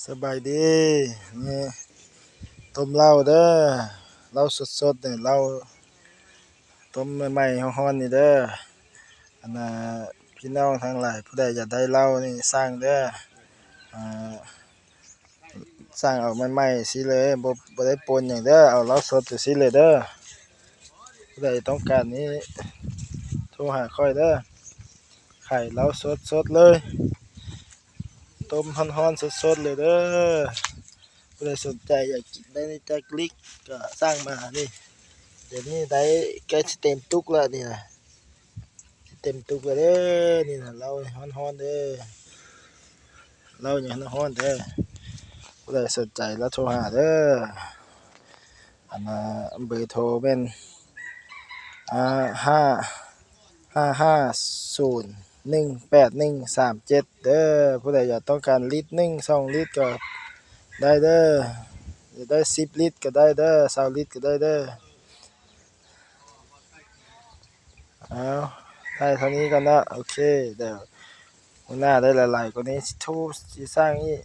สบายดีนี่ต้มเหล้าเด้อเหล้าสดๆเนี่ยเหล้าต้มใหม่ๆฮ้อนๆนี่เด้ออันน่ะพี่น้องทั้งหลายผู้ใดอยากได้เหล้านี่สั่งเด้ออ่าสั่งเอาใหม่ๆสิเลยบ่ได้ปนหยังเด้อเอาเหล้าสดจังซี่เลยเด้อผู้ใดต้องการนี้โทรหาข้อยเด้อขายเหล้าสดๆเลยต้มฮ้อนๆสดๆเลยเด้อผู้ใดสนใจอยากกินได้ในจักลิกก็สั่งมานี่ เดี๋ยวนี้ได้ใกล้สิเต็มตุกแล้วนี่นะสิเต็มตุกแล้วเด้อนี่นะเราฮ้อนๆเด้อเราอย่างฮ้อนๆเด้อผู้ใดสนใจแล้วโทรหาเด้ออันน่ะเบอร์โทรเป็นห้า550181137เด้อผู้ใดอยากต้องการลิตรหนึ่ง2 ลิตรก็ได้เด้ออยากได้10 ลิตรก็ได้เด้อ20 ลิตรก็ได้เด้อเอาได้เท่านี้ก่อนนะโอเคเดี๋ยว หัวหน้าได้หลายๆกว่านี้สิโทรสิสร้างอีก